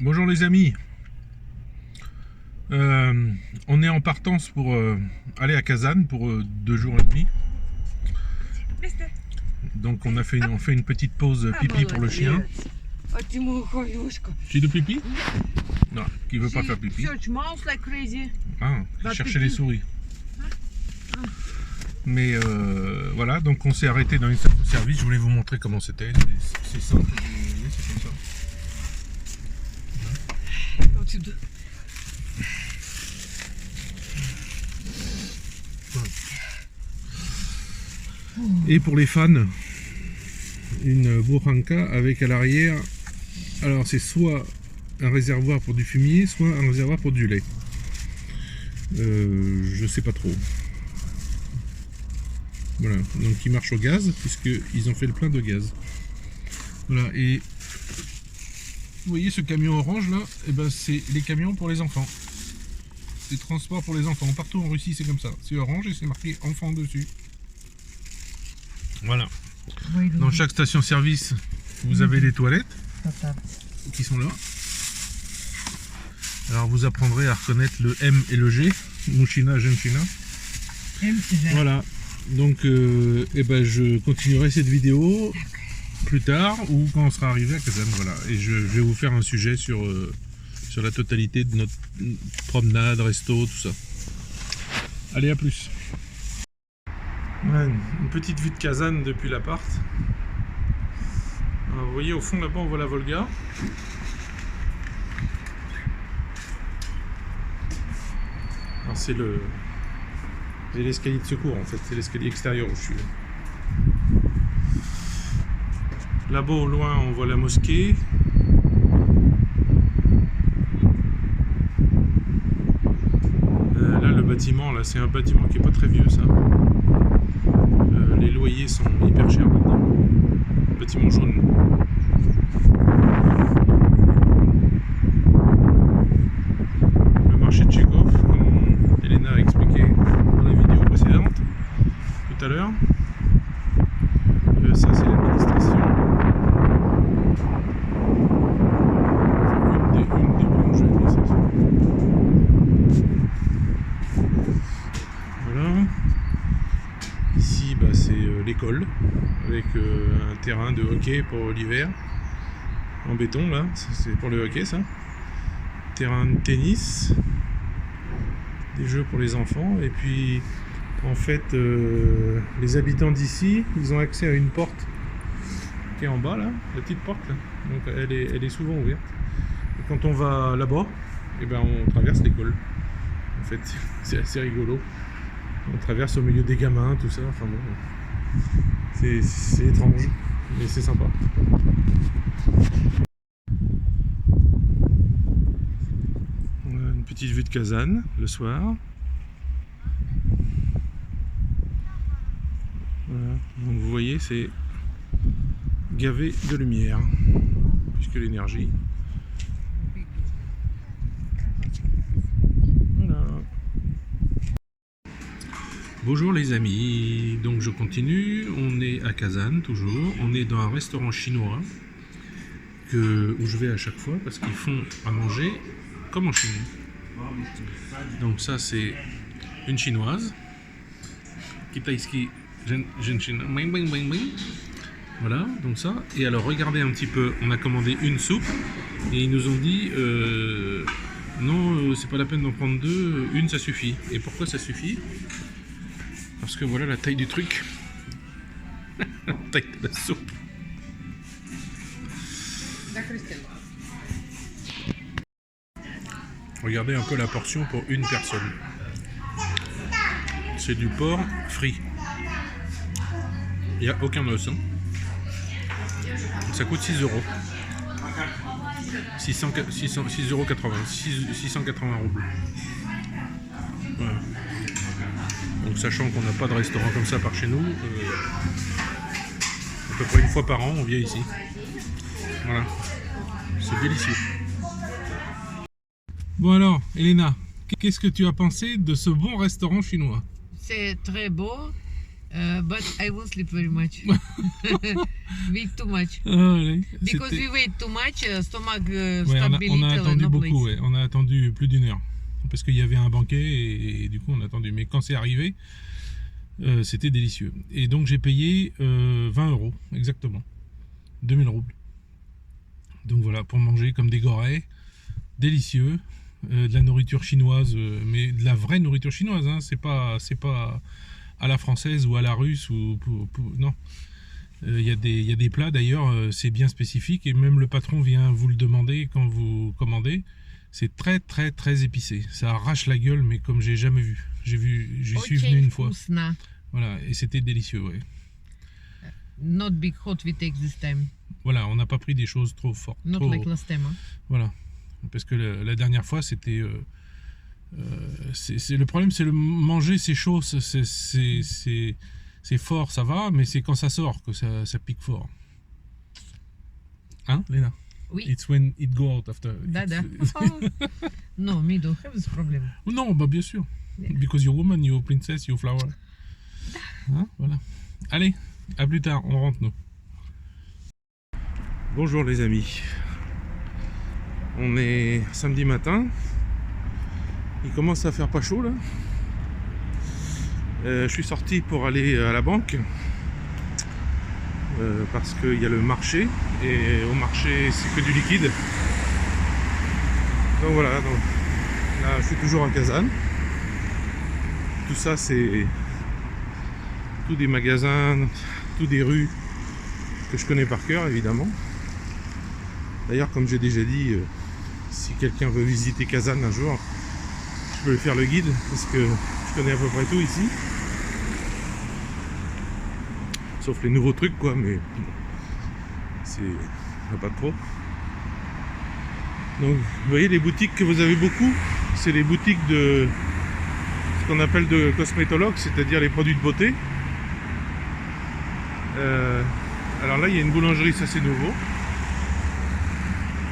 Bonjour les amis. On est en partance pour aller à Kazan pour 2 jours et demi. Donc on fait une petite pause pipi pour le chien. J'ai de pipi? Non, qui veut pas faire pipi. Ah, qui cherchait les souris. Mais voilà, donc on s'est arrêté dans une station-service. Je voulais vous montrer comment c'était. C'est simple, c'est comme ça. Et pour les fans, une buranka avec à l'arrière, alors c'est soit un réservoir pour du fumier, soit un réservoir pour du lait. Je sais pas trop. Voilà, donc il marche au gaz, puisqu'ils ont fait le plein de gaz. Voilà, et vous voyez ce camion orange là, et ben c'est les camions pour les enfants. C'est transport pour les enfants. Partout en Russie c'est comme ça. C'est orange et c'est marqué enfant dessus. Voilà. Dans chaque station-service, vous avez les toilettes qui sont là. Alors vous apprendrez à reconnaître le M et le G, Mouchina, Genchina. Voilà. Donc je continuerai cette vidéo plus tard ou quand on sera arrivé à Kazan. Voilà. Et je vais vous faire un sujet sur la totalité de notre promenade, resto, tout ça. Allez, à plus. Une petite vue de Kazan depuis l'appart. Vous voyez au fond là-bas on voit la Volga. Alors c'est l'escalier de secours en fait, c'est l'escalier extérieur où je suis. Là-bas au loin on voit la mosquée. Là le bâtiment, là c'est un bâtiment qui est pas très vieux ça. Les loyers sont hyper chers maintenant. Bâtiment jaune. Le marché de Tchekhov, comme Elena a expliqué dans la vidéo précédente, tout à l'heure. Ça c'est l'administration. Une des branches de l'administration. Voilà. Ici c'est l'école avec un terrain de hockey pour l'hiver en béton là, c'est pour le hockey ça. Terrain de tennis, des jeux pour les enfants et puis en fait les habitants d'ici ils ont accès à une porte qui est en bas là, la petite porte là. Donc elle est souvent ouverte et quand on va là-bas on traverse l'école en fait. C'est assez rigolo. On traverse au milieu des gamins, tout ça, enfin bon, c'est étrange, mais c'est sympa. On a une petite vue de Kazan, le soir. Voilà. Donc vous voyez, c'est gavé de lumière, puisque l'énergie... Bonjour les amis, donc je continue, on est à Kazan toujours, on est dans un restaurant chinois où je vais à chaque fois parce qu'ils font à manger comme en Chine. Donc ça c'est une chinoise, Kitaïski Genchina, voilà, donc ça, et alors regardez un petit peu, on a commandé une soupe et ils nous ont dit non c'est pas la peine d'en prendre deux, une ça suffit. Et pourquoi ça suffit? Parce que voilà la taille du truc. La taille de la soupe. Regardez un peu la portion pour une personne. C'est du porc frit. Il n'y a aucun os. Hein. Ça coûte 6 euros. 6,80 euros. 680 roubles. Voilà. Donc sachant qu'on n'a pas de restaurant comme ça par chez nous, à peu près une fois par an on vient ici. Voilà, c'est délicieux. Bon alors, Elena, qu'est-ce que tu as pensé de ce bon restaurant chinois? C'est très beau. But I will sleep very much. Wait too much. Ouais, Because c'était- we wait too much, stomach Ouais, stability. on a attendu no beaucoup, place. ouais. On a attendu plus d'une heure. Parce qu'il y avait un banquet et du coup on a attendu. Mais quand c'est arrivé, c'était délicieux. Et donc j'ai payé 20 euros, exactement. 2000 roubles. Donc voilà, pour manger comme des gorées, délicieux. De la nourriture chinoise, mais de la vraie nourriture chinoise, hein. C'est pas à la française ou à la russe, non. Il y a des plats d'ailleurs, c'est bien spécifique et même le patron vient vous le demander quand vous commandez. C'est très très très épicé. Ça arrache la gueule, mais comme j'ai jamais vu. J'y suis venu une fois. Вкусно. Voilà, et c'était délicieux, ouais. Not big hot we take this time. Voilà, on n'a pas pris des choses trop fortes. Not trop- like last time. Hein? Voilà. Parce que la dernière fois, c'était. Le problème, c'est le manger, c'est chaud, c'est fort, ça va, mais c'est quand ça sort que ça pique fort. Hein, Léna? Oui. It's when it go out after. Да-да. No, me don't have this problem. Non, bah bien sûr. Yeah. Because you're woman, you're princess, you're flower. Hein, voilà. Allez, à plus tard, on rentre nous. Bonjour les amis. On est samedi matin. Il commence à faire pas chaud là. Je suis sorti pour aller à la banque parce qu'il y a le marché et au marché c'est que du liquide. Donc voilà, donc, là je suis toujours à Kazan. Tout ça c'est tous des magasins, tous des rues que je connais par cœur évidemment. D'ailleurs comme j'ai déjà dit, si quelqu'un veut visiter Kazan un jour, je peux lui faire le guide parce que je connais à peu près tout ici. Sauf les nouveaux trucs quoi, mais c'est pas trop. Donc vous voyez les boutiques que vous avez beaucoup, c'est les boutiques de ce qu'on appelle de cosmétologues, c'est-à-dire les produits de beauté. Alors là il y a une boulangerie, ça c'est nouveau.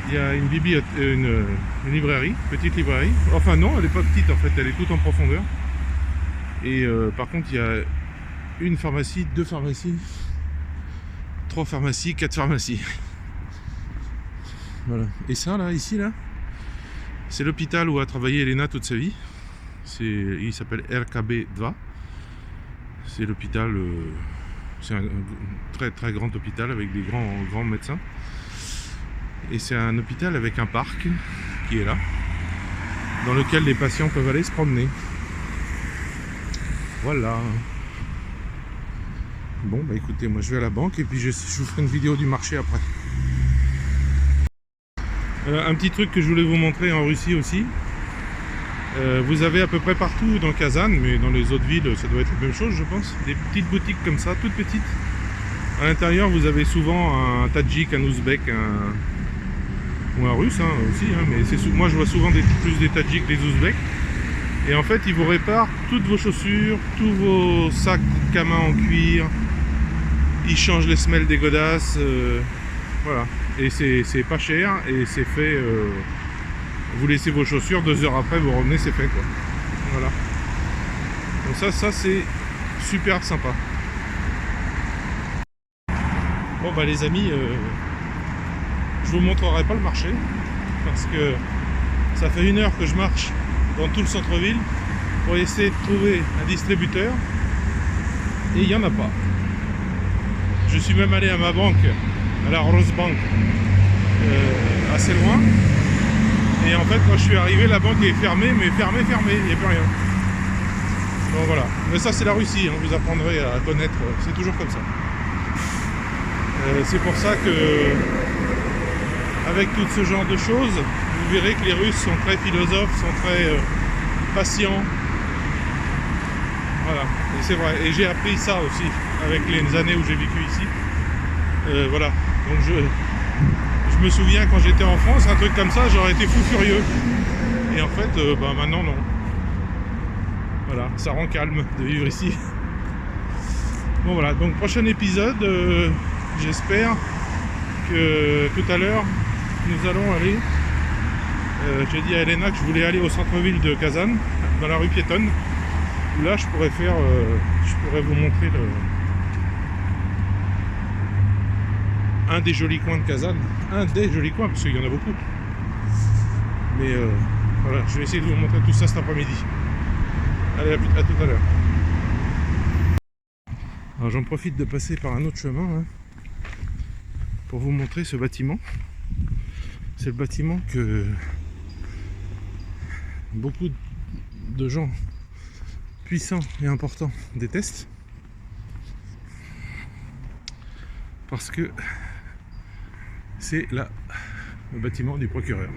Il y a une librairie, petite librairie. Enfin non, elle n'est pas petite en fait, elle est toute en profondeur. Et par contre il y a une pharmacie, deux pharmacies, trois pharmacies, quatre pharmacies. Voilà. Et ça là, ici là, c'est l'hôpital où a travaillé Elena toute sa vie. Il s'appelle RKB 2. C'est l'hôpital, c'est un très très grand hôpital avec des grands médecins. Et c'est un hôpital avec un parc qui est là, dans lequel les patients peuvent aller se promener. Voilà. Bon bah écoutez, moi je vais à la banque et puis je vous ferai une vidéo du marché après. Un petit truc que je voulais vous montrer en Russie aussi. Vous avez à peu près partout dans Kazan, mais dans les autres villes ça doit être la même chose je pense. Des petites boutiques comme ça, toutes petites. À l'intérieur vous avez souvent un tadjik, un ouzbek, ou un russe hein, aussi, hein, mais moi je vois souvent plus des tadjiks que des ouzbeks. Et en fait ils vous réparent toutes vos chaussures, tous vos sacs à main en cuir, ils changent les semelles des godasses, voilà. Et c'est pas cher et c'est fait, vous laissez vos chaussures, 2 heures après vous revenez, c'est fait quoi. Voilà. Donc ça c'est super sympa. Bon bah les amis, je vous montrerai pas le marché parce que ça fait 1 heure que je marche dans tout le centre-ville pour essayer de trouver un distributeur et il n'y en a pas. Je suis même allé à ma banque, à la Rose Bank, assez loin, et en fait quand je suis arrivé la banque est fermée, mais fermée, il n'y a plus rien. Donc voilà, mais ça c'est la Russie, hein, vous apprendrez à connaître, c'est toujours comme ça. C'est pour ça que avec tout ce genre de choses, vous verrez que les Russes sont très philosophes, sont très patients. Voilà, et c'est vrai. Et j'ai appris ça aussi avec les années où j'ai vécu ici. Voilà, donc je me souviens quand j'étais en France, un truc comme ça, j'aurais été fou furieux. Et en fait, bah, maintenant non. Voilà, ça rend calme de vivre ici. Bon voilà, donc prochain épisode, j'espère que tout à l'heure, nous allons aller, j'ai dit à Elena que je voulais aller au centre-ville de Kazan, dans la rue piétonne, Là, je pourrais vous montrer un des jolis coins de Kazan. Un des jolis coins, parce qu'il y en a beaucoup. Mais voilà, je vais essayer de vous montrer tout ça cet après-midi. Allez, à tout à l'heure. Alors j'en profite de passer par un autre chemin là, pour vous montrer ce bâtiment. C'est le bâtiment que beaucoup de gens puissants et importants détestent, parce que c'est là le bâtiment du procureur.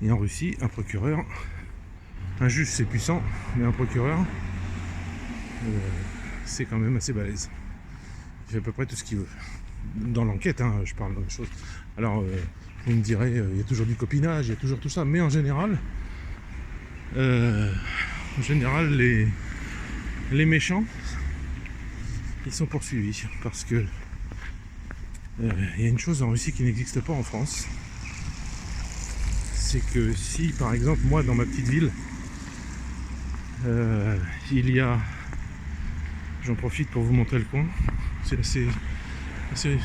Et en Russie, un procureur, un juge c'est puissant, mais un procureur c'est quand même assez balèze. Il fait à peu près tout ce qu'il veut. Dans l'enquête, hein, je parle de choses. Alors, vous me direz, il y a toujours du copinage, il y a toujours tout ça, mais en général, les méchants, ils sont poursuivis parce que il y a une chose en Russie qui n'existe pas en France. C'est que si, par exemple, moi, dans ma petite ville, il y a... J'en profite pour vous montrer le coin. C'est assez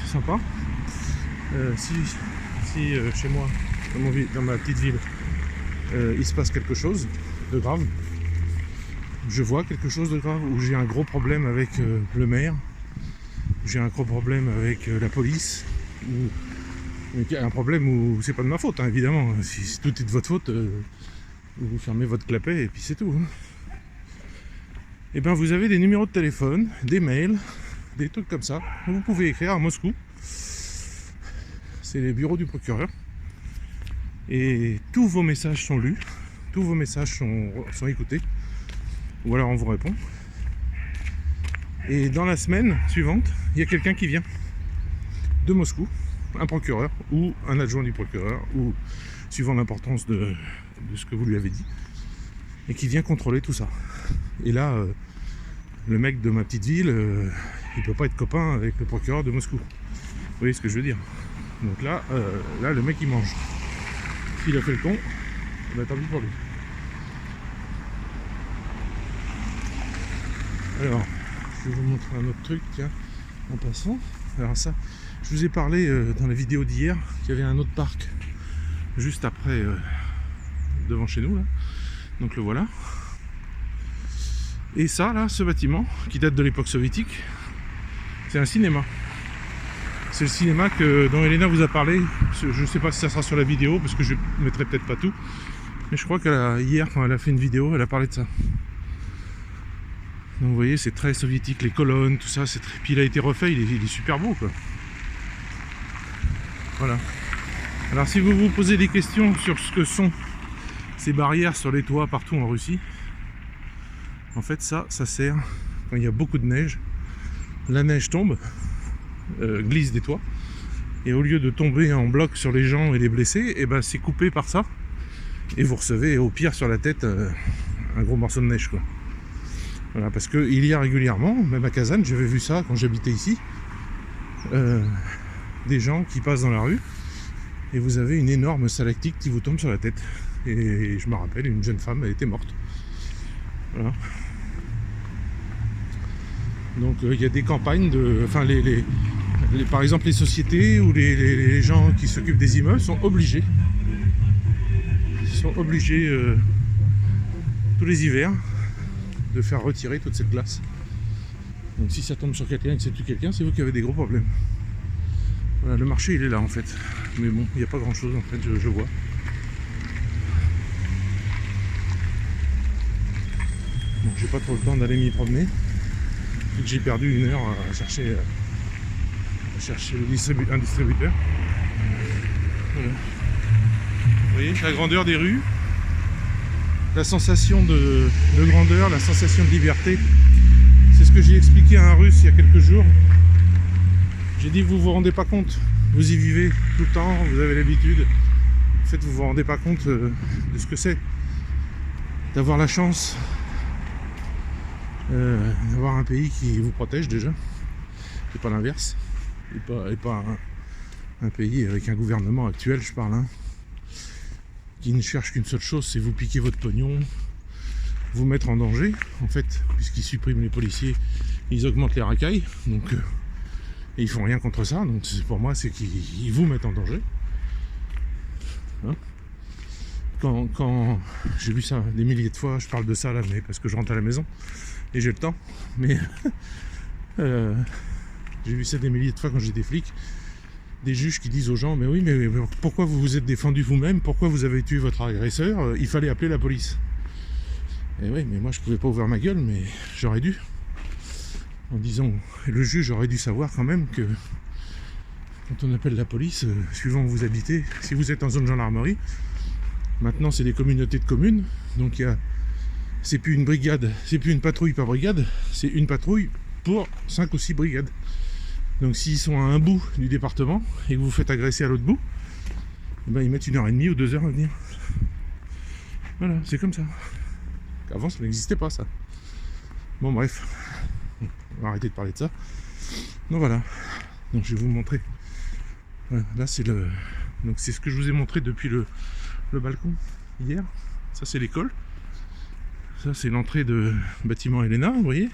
sympa. Si chez moi, dans ma petite ville, il se passe quelque chose de grave, je vois quelque chose de grave, où j'ai un gros problème avec le maire, j'ai un gros problème avec la police, ou un problème où c'est pas de ma faute, hein, évidemment. Si tout est de votre faute, vous fermez votre clapet et puis c'est tout. Hein. Et bien vous avez des numéros de téléphone, des mails, des trucs comme ça. Vous pouvez écrire à Moscou. C'est les bureaux du procureur. Et tous vos messages sont lus, tous vos messages sont écoutés. Ou alors on vous répond. Et dans la semaine suivante, il y a quelqu'un qui vient de Moscou, un procureur ou un adjoint du procureur, ou suivant l'importance de ce que vous lui avez dit, et qui vient contrôler tout ça. Et là, le mec de ma petite ville, il peut pas être copain avec le procureur de Moscou. Vous voyez ce que je veux dire? Donc là, le mec il mange. S'il a fait le con, ben, tant pis pour lui. Alors, je vais vous montrer un autre truc, tiens, en passant. Alors ça, je vous ai parlé dans la vidéo d'hier qu'il y avait un autre parc juste après, devant chez nous là. Donc le voilà. Et ça là, ce bâtiment qui date de l'époque soviétique, c'est un cinéma. C'est le cinéma dont Elena vous a parlé. Je ne sais pas si ça sera sur la vidéo parce que je ne mettrai peut-être pas tout. Mais je crois qu'hier, quand elle a fait une vidéo, elle a parlé de ça. Donc vous voyez, c'est très soviétique, les colonnes, tout ça. Puis il a été refait, il est super beau quoi. Voilà. Alors si vous vous posez des questions sur ce que sont ces barrières sur les toits partout en Russie, en fait ça sert quand il y a beaucoup de neige. La neige tombe, glisse des toits, et au lieu de tomber en bloc sur les gens et les blesser, et ben c'est coupé par ça, et vous recevez au pire sur la tête un gros morceau de neige quoi. Voilà, parce que il y a régulièrement, même à Kazan, j'avais vu ça quand j'habitais ici, des gens qui passent dans la rue et vous avez une énorme stalactite qui vous tombe sur la tête. Et je me rappelle, une jeune femme, elle était morte. Voilà. Donc il y a des campagnes enfin par exemple les sociétés ou les gens qui s'occupent des immeubles sont obligés tous les hivers de faire retirer toute cette glace. Donc si ça tombe sur quelqu'un et que c'est tue quelqu'un, c'est vous qui avez des gros problèmes. Voilà, le marché il est là en fait. Mais bon, il n'y a pas grand chose en fait, je vois. Bon, j'ai pas trop le temps d'aller m'y promener. J'ai perdu 1 heure à chercher un distributeur. Voilà. Vous voyez la grandeur des rues, la sensation de grandeur, la sensation de liberté. C'est ce que j'ai expliqué à un Russe il y a quelques jours. J'ai dit, vous vous rendez pas compte, vous y vivez tout le temps, vous avez l'habitude. En fait, vous vous rendez pas compte de ce que c'est d'avoir la chance d'avoir un pays qui vous protège déjà, et pas l'inverse, et pas un pays avec un gouvernement actuel, je parle, hein, qui ne cherche qu'une seule chose, c'est vous piquer votre pognon, vous mettre en danger, en fait, puisqu'ils suppriment les policiers, ils augmentent les racailles, donc et ils font rien contre ça, donc pour moi c'est qu'ils vous mettent en danger. Hein, quand j'ai vu ça des milliers de fois, je parle de ça là, mais parce que je rentre à la maison et j'ai le temps, mais j'ai vu ça des milliers de fois quand j'étais flic, des juges qui disent aux gens, mais oui, mais pourquoi vous vous êtes défendu vous-même, pourquoi vous avez tué votre agresseur, il fallait appeler la police. Et oui, mais moi je pouvais pas ouvrir ma gueule, mais j'aurais dû. En disant, le juge aurait dû savoir quand même que quand on appelle la police, suivant où vous habitez, si vous êtes en zone gendarmerie, maintenant c'est des communautés de communes, donc c'est plus une brigade, c'est plus une patrouille par brigade, c'est une patrouille pour 5 ou 6 brigades. Donc s'ils sont à un bout du département et que vous vous faites agresser à l'autre bout, eh ben, ils mettent 1h30 ou 2 heures à venir. Voilà, c'est comme ça. Avant ça n'existait pas ça. Bon bref, on va arrêter de parler de ça. Donc voilà, donc je vais vous montrer. Voilà, là c'est le, donc c'est ce que je vous ai montré depuis le balcon hier. Ça c'est l'école. Ça c'est l'entrée de bâtiment Elena, vous voyez.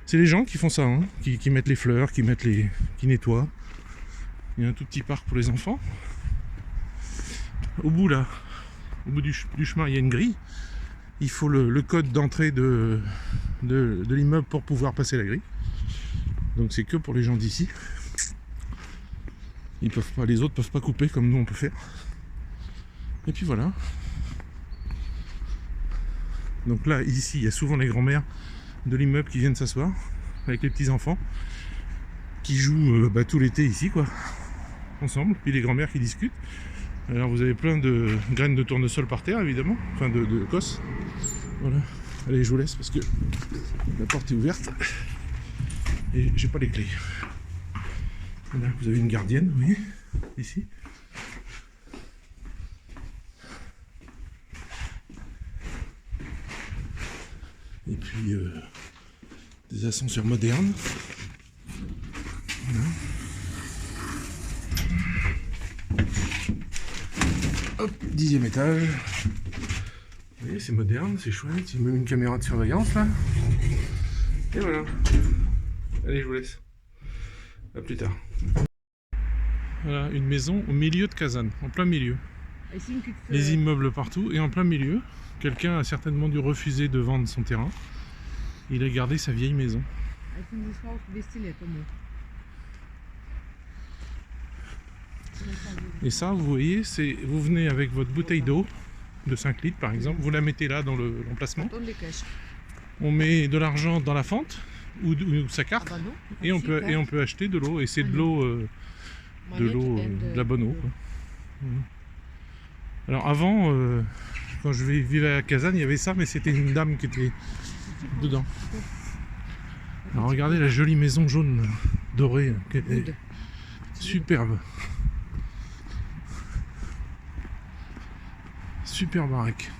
C'est les gens qui font ça, hein, qui mettent les fleurs, qui nettoient. Il y a un tout petit parc pour les enfants. Au bout là, au bout du chemin, il y a une grille. Il faut le code d'entrée de l'immeuble pour pouvoir passer la grille. Donc c'est que pour les gens d'ici. Ils peuvent pas, les autres peuvent pas couper comme nous on peut faire. Et puis voilà. Donc là, ici, il y a souvent les grands-mères de l'immeuble qui viennent s'asseoir avec les petits enfants qui jouent tout l'été ici quoi, ensemble, puis les grands-mères qui discutent. Alors vous avez plein de graines de tournesol par terre évidemment, enfin de cosses. Voilà, allez je vous laisse parce que la porte est ouverte et j'ai pas les clés. Voilà, vous avez une gardienne, vous voyez, ici. Et puis des ascenseurs modernes. Voilà. Hop, 10e étage. Vous voyez, c'est moderne, c'est chouette. Il y a même une caméra de surveillance là. Et voilà. Allez, je vous laisse. À plus tard. Voilà, une maison au milieu de Kazan, en plein milieu. Les immeubles partout et en plein milieu. Quelqu'un a certainement dû refuser de vendre son terrain. Il a gardé sa vieille maison. Et ça, vous voyez, c'est vous venez avec votre bouteille d'eau de 5 litres par exemple, vous la mettez là dans l'emplacement. On met de l'argent dans la fente ou sa carte et on peut acheter de l'eau et c'est de l'eau de la bonne eau quoi. Alors avant quand je vivais à Kazan, il y avait ça mais c'était une dame qui était dedans. Alors regardez la jolie maison jaune dorée qui est superbe. Super baraque.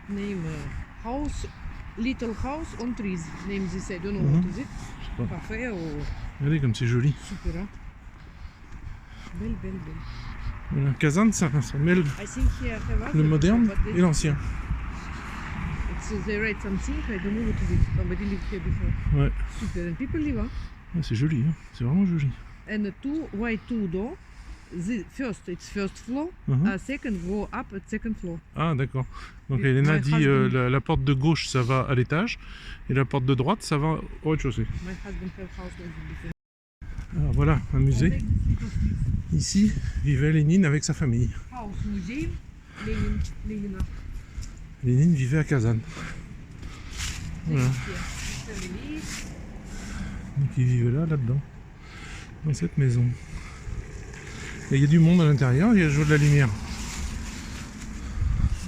Name house, little house on trees. Name this, I don't know what is it. Café ou... Regardez comme c'est joli. Super. Belle, belle, belle. Voilà, Kazan, ça mêle le moderne et l'ancien. They write something, I don't know what is it. Somebody lived here before. Ouais. Super, and people live, hein? Ouais, c'est joli, hein, c'est vraiment joli. And white two door. The first, it's first floor. Second, go up at second floor. Ah d'accord. Donc Elena dit la porte de gauche ça va à l'étage et la porte de droite ça va au rez-de-chaussée. Alors voilà, un musée. Ici vivait Lénine avec sa famille. Lénine vivait à Kazan. Voilà. Donc il vivait là-dedans, dans cette maison. Et il y a du monde à l'intérieur, il y a toujours de la lumière.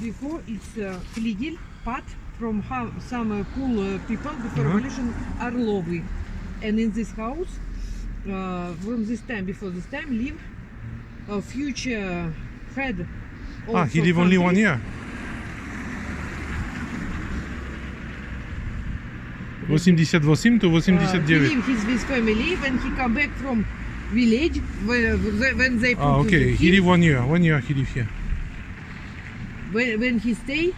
Before it's Fligel, part from some cool people before revolution are lovely. And in this house, from this time, before this time, live a future head. Ah, he live only 1 year. 87-8 to 89. He live his family when he come back from village when they put okay, he live 1 year. 1 year he live here. When he stay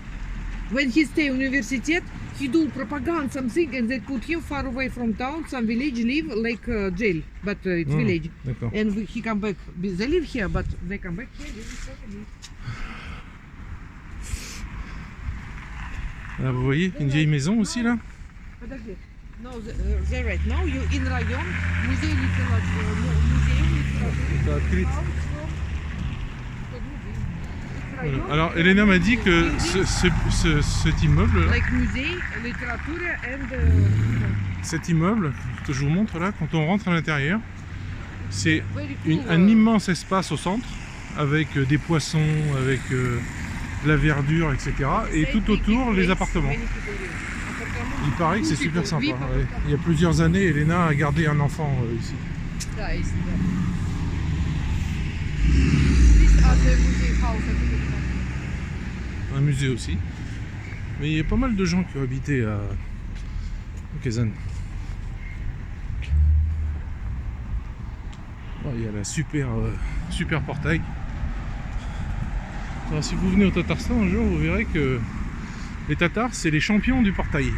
when he stay universitet, he do propaganda something and they put him far away from town, some village live like jail, but it's village. D'accord. And he come back. They live here, but they come back here. Live in family. Là, vous voyez, une vieille maison aussi là. Подожди. No, they're right. Now you in район, музей литературы, музей литературы. Это открыт. Район, Alors, Elena m'a dit que cet immeuble, là, like musée, littérature and cet immeuble que je vous montre là, quand on rentre à l'intérieur, c'est very cool. un immense espace au centre avec des poissons, avec de la verdure, etc. Et tout autour, les appartements. Il paraît que c'est super sympa. Ouais. Il y a plusieurs années, Elena a gardé un enfant ici. Да, есть, да. This other museum house, I think it's Un musée aussi. Mais il y a pas mal de gens qui ont habité à Kazan. Oh, il y a la super portail. Alors, si vous venez au Tatarstan un jour, vous verrez que les Tatars, c'est les champions du portail.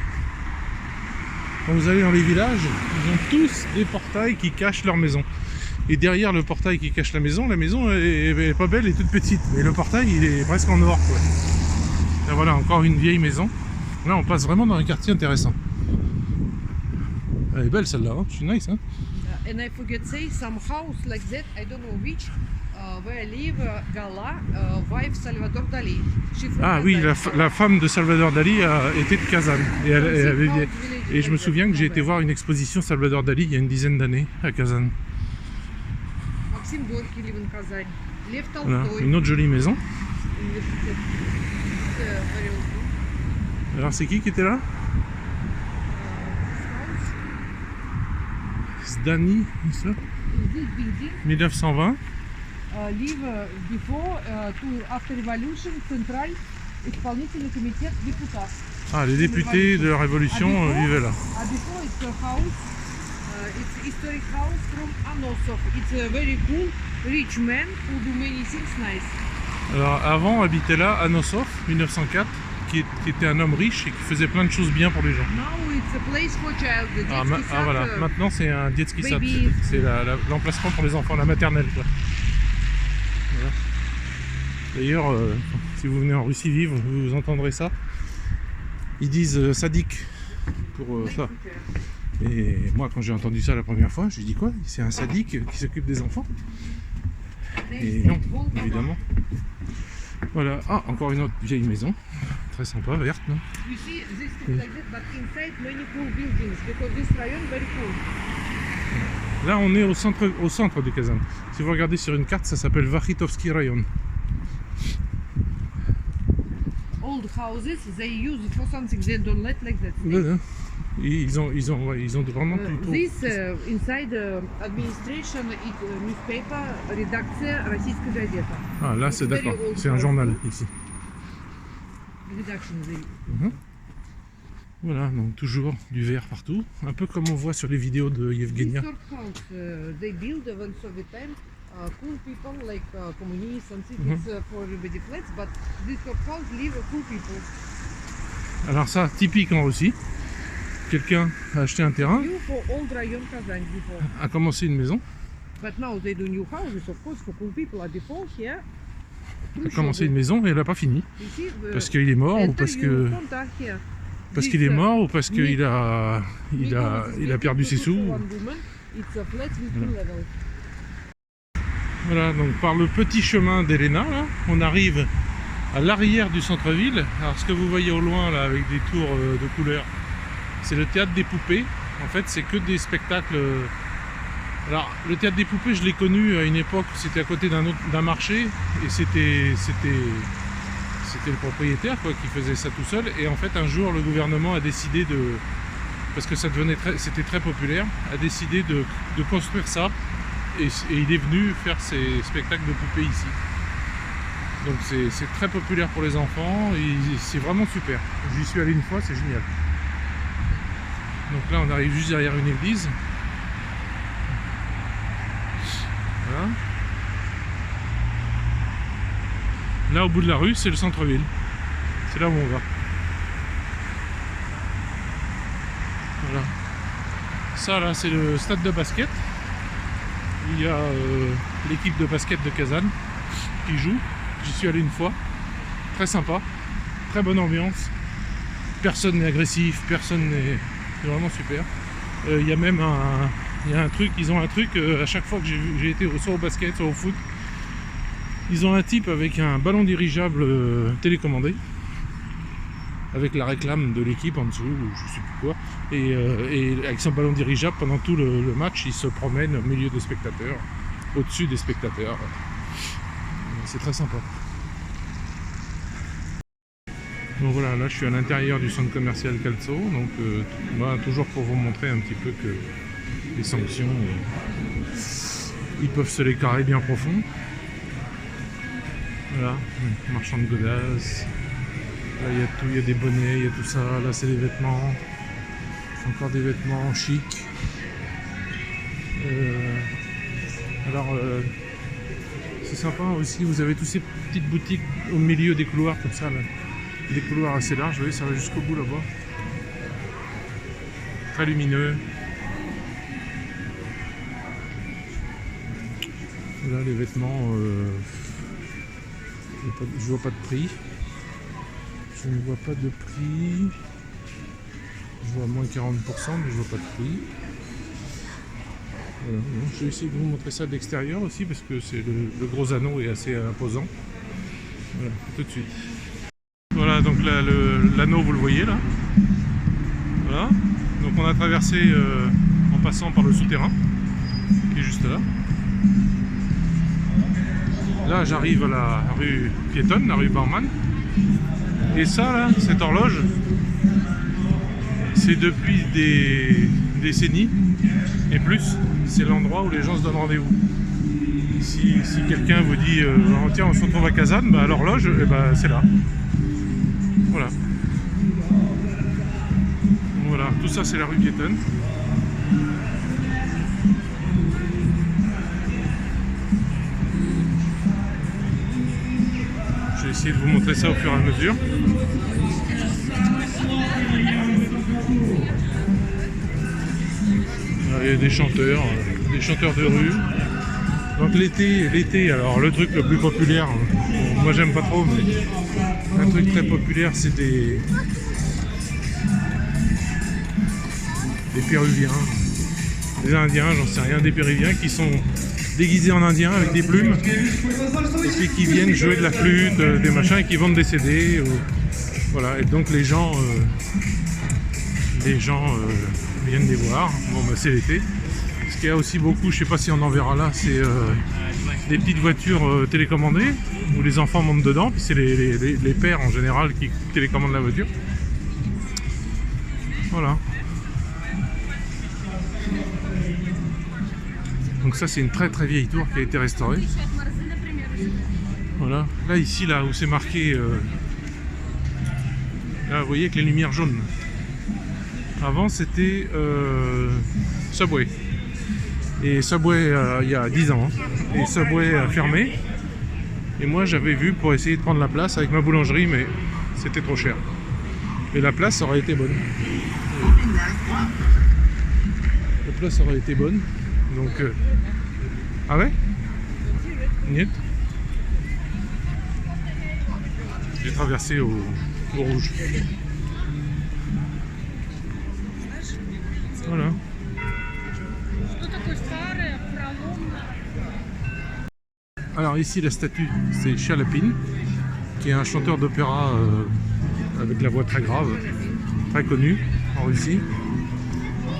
Quand vous allez dans les villages, ils ont tous des portails qui cachent leur maison. Et derrière le portail qui cache la maison est pas belle et toute petite. Mais le portail, il est presque en or, quoi. Et voilà, encore une vieille maison. Là, on passe vraiment dans un quartier intéressant. Elle est belle celle-là, hein. C'est nice, hein. And I forget say some house like that, I don't know which, where live Gala, wife Salvador Dali. She from Ah oui, Kazan. la femme de Salvador Dali était de Kazan. Et, Village et je me like souviens that, que j'ai été voir une exposition Salvador Dali il y a une dizaine d'années à Kazan. Maxim Gorky live in Kazan. Lev Voilà, Tolstoy. une autre jolie maison. Universitet. Very old. Alors c'est qui était là? Zdani, ça, This building 1920. live before to after revolution Central исполнительный комитет депутат. Ah, les députés de la Révolution vivaient là. Before it's a house, it's historic house from Anosov. It's a very cool, rich man who do many things nice. Alors avant habitait là Anosov, 1904, qui était un homme riche et qui faisait plein de choses bien pour les gens. Now it's a place for child. The Ah, детский сад, voilà, maintenant c'est un детский сад, baby. c'est l'emplacement pour les enfants, la maternelle, quoi. Voilà. D'ailleurs, si vous venez en Russie vivre, vous entendrez ça. Ils disent sadik pour ça. Et moi, quand j'ai entendu ça la première fois, je dis quoi? C'est un sadique qui s'occupe des enfants? Et non, évidemment. Voilà. Ah, encore une autre vieille maison. Très sympa, verte, non? You see this thing like that, but inside many cool buildings because this rayon very cool. Là, on est au centre de Kazan. Si vous regardez sur une carte, ça s'appelle Vakhitovsky Rayon. Old houses they use it for something they don't let like that. Voilà. Et ils ont vraiment plutôt. This inside administration it newspaper редакция Российская газета. Ah, là, c'est d'accord. C'est un journal ici. Redaction they. Voilà, donc toujours du vert partout. Un peu comme on voit sur les vidéos de This Yevgenia. sort house they build when Soviet time. Cool people like communists and things it's for everybody flats, but this sort house live cool people. Alors ça, typique en Russie. Quelqu'un a acheté un terrain, New for old rayon Kazan before. a commencé une maison, But now they do new houses, of course, for cool people. Before here, a commencé une maison et elle n'a pas fini. you see, Parce qu'il est mort ou enter parce you que contact here. parce This, qu'il est mort ou parce qu'il me- a perdu ses sous. One woman, it's a flat with two levels. Voilà, donc par le petit chemin d'Elena, là, on arrive à l'arrière du centre-ville. Alors ce que vous voyez au loin là avec des tours de couleurs, c'est le théâtre des poupées. En fait, c'est que des spectacles. Alors le théâtre des poupées, je l'ai connu à une époque, c'était à côté d'un marché et c'était le propriétaire quoi, qui faisait ça tout seul. Et en fait, un jour, le gouvernement a décidé de, parce que c'était très populaire, a décidé de construire ça. Et il est venu faire ses spectacles de poupées ici. Donc c'est très populaire pour les enfants et c'est vraiment super. J'y suis allé une fois, c'est génial. Donc là on arrive juste derrière une église. Voilà. Là au bout de la rue c'est le centre-ville. C'est là où on va. Ça là c'est le stade de basket. Il y a l'équipe de basket de Kazan qui joue. J'y suis allé une fois. Très sympa. Très bonne ambiance. Personne n'est agressif, personne n'est... C'est vraiment super. Il y a même un truc, ils ont un truc, à chaque fois que j'ai été soit au basket, soit au foot, ils ont un type avec un ballon dirigeable télécommandé, avec la réclame de l'équipe en dessous, ou je sais plus quoi, et avec son ballon dirigeable, pendant tout le match, il se promène au milieu des spectateurs, au-dessus des spectateurs. C'est très sympa. Donc voilà, là je suis à l'intérieur du centre commercial Calzo, donc voilà, toujours pour vous montrer un petit peu que les sanctions, ils peuvent se les carrer bien profond. Voilà, marchand de godasses, là il y a tout, il y a des bonnets, il y a tout ça, là c'est des vêtements, encore des vêtements chics. C'est sympa aussi, vous avez toutes ces petites boutiques au milieu des couloirs comme ça là. Des couloirs assez larges, vous voyez, ça va jusqu'au bout là-bas. Très lumineux. Là, les vêtements, je vois pas de prix. Je ne vois pas de prix. Je vois moins 40%, mais je vois pas de prix. Voilà. Je vais essayer de vous montrer ça de l'extérieur aussi, parce que c'est le gros anneau est assez imposant. Voilà, tout de suite. Voilà, donc l'anneau, vous le voyez là. Voilà. Donc on a traversé en passant par le souterrain, qui est juste là. Là, j'arrive à la rue piétonne, la rue Barman. Et ça, là, cette horloge, c'est depuis des décennies et plus, c'est l'endroit où les gens se donnent rendez-vous. Si quelqu'un vous dit tiens, on se retrouve à Kazan, bah, l'horloge, c'est là. Voilà. Voilà, tout ça c'est la rue piétonne. Je vais essayer de vous montrer ça au fur et à mesure. Il y a des chanteurs de rue. Donc l'été, alors le truc le plus populaire, moi j'aime pas trop, mais un truc très populaire, c'est des Péruviens, des Indiens, j'en sais rien, des Péruviens qui sont déguisés en Indiens avec des plumes et puis qui viennent jouer de la flûte, des machins et qui vendent des CD. Voilà, et donc les gens viennent les voir. Bon, c'est l'été. Ce qu'il y a aussi beaucoup, je sais pas si on en verra là, c'est des petites voitures télécommandées où les enfants montent dedans, puis c'est les pères en général qui télécommandent la voiture. Voilà. Donc ça c'est une très très vieille tour qui a été restaurée. Voilà. Là ici, là où c'est marqué, là vous voyez avec les lumières jaunes. Avant c'était Subway. Et Subway il y a 10 ans. Et Subway a fermé. Et moi j'avais vu pour essayer de prendre la place avec ma boulangerie, mais c'était trop cher. Et la place aurait été bonne. La place aurait été bonne. Donc ah ouais? Niet. J'ai traversé au rouge. Voilà. Alors ici la statue, c'est Chalapin, qui est un chanteur d'opéra avec la voix très grave, très connu en Russie.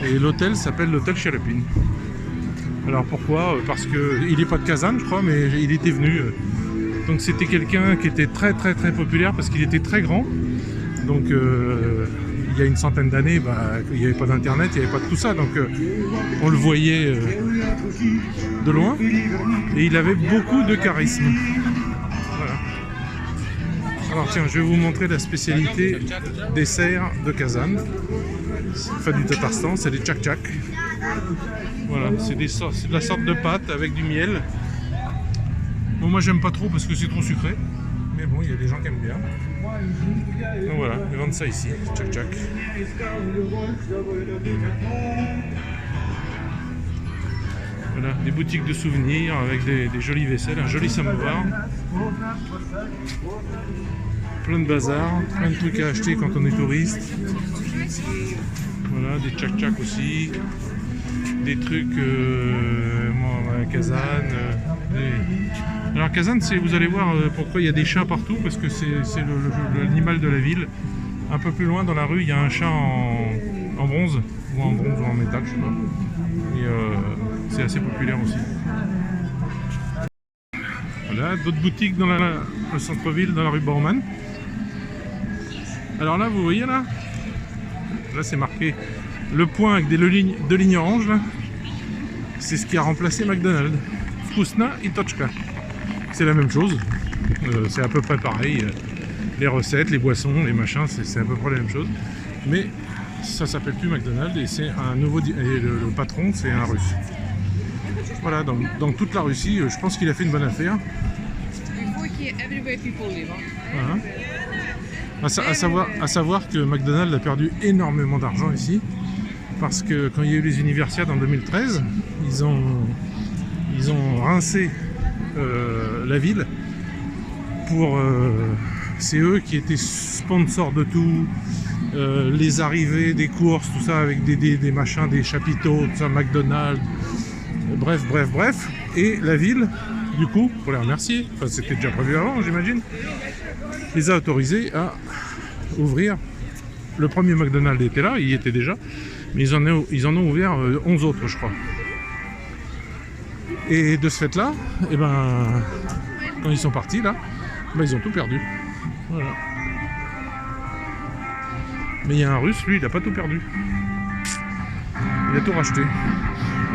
Et l'hôtel s'appelle l'hôtel Chalapin. Alors pourquoi? Parce qu'il n'est pas de Kazan, je crois, mais il était venu. Donc c'était quelqu'un qui était très très très populaire parce qu'il était très grand. Donc il y a une centaine d'années, il n'y avait pas d'internet, il n'y avait pas de tout ça. Donc on le voyait de loin. Et il avait beaucoup de charisme. Voilà. Alors tiens, je vais vous montrer la spécialité dessert de Kazan. Enfin du Tatarstan, c'est les tchak-tchak. Voilà, c'est de la sorte de pâte avec du miel. Bon, moi j'aime pas trop parce que c'est trop sucré. Mais bon, il y a des gens qui aiment bien. Donc voilà, ils vendent ça ici, tchak-tchak. Voilà, des boutiques de souvenirs avec des jolies vaisselles, un joli samovar. Plein de bazar, plein de trucs à acheter quand on est touriste. Voilà, des tchak-tchak aussi. Des trucs, Kazan. Alors Kazan, vous allez voir pourquoi il y a des chats partout, parce que c'est l'animal de la ville. Un peu plus loin dans la rue, il y a un chat en bronze, ou en métal, je sais pas. Et c'est assez populaire aussi. Voilà, d'autres boutiques dans le centre-ville, dans la rue Baumann. Alors là, vous voyez là c'est marqué le point avec deux lignes oranges là. C'est ce qui a remplacé McDonald's. Vkusna et Tochka. C'est la même chose. C'est à peu près pareil. Les recettes, les boissons, les machins, c'est à peu près la même chose. Mais ça s'appelle plus McDonald's et c'est un nouveau. Et le patron, c'est un Russe. Voilà, dans toute la Russie, je pense qu'il a fait une bonne affaire. Voilà. À savoir que McDonald's a perdu énormément d'argent ici, parce que quand il y a eu les Universiades en 2013, ils ont rincé la ville pour... c'est eux qui étaient sponsors de tout, les arrivées des courses, tout ça, avec des machins, des chapiteaux, tout ça, McDonald's, bref. Et la ville, du coup, pour les remercier, enfin c'était déjà prévu avant j'imagine, les a autorisés à ouvrir. Le premier McDonald's était là, il y était déjà, mais ils en ont ouvert 11 autres, je crois. Et de ce fait-là, et ben, quand ils sont partis là, ben, ils ont tout perdu. Voilà. Mais il y a un Russe, lui, il n'a pas tout perdu. Il a tout racheté.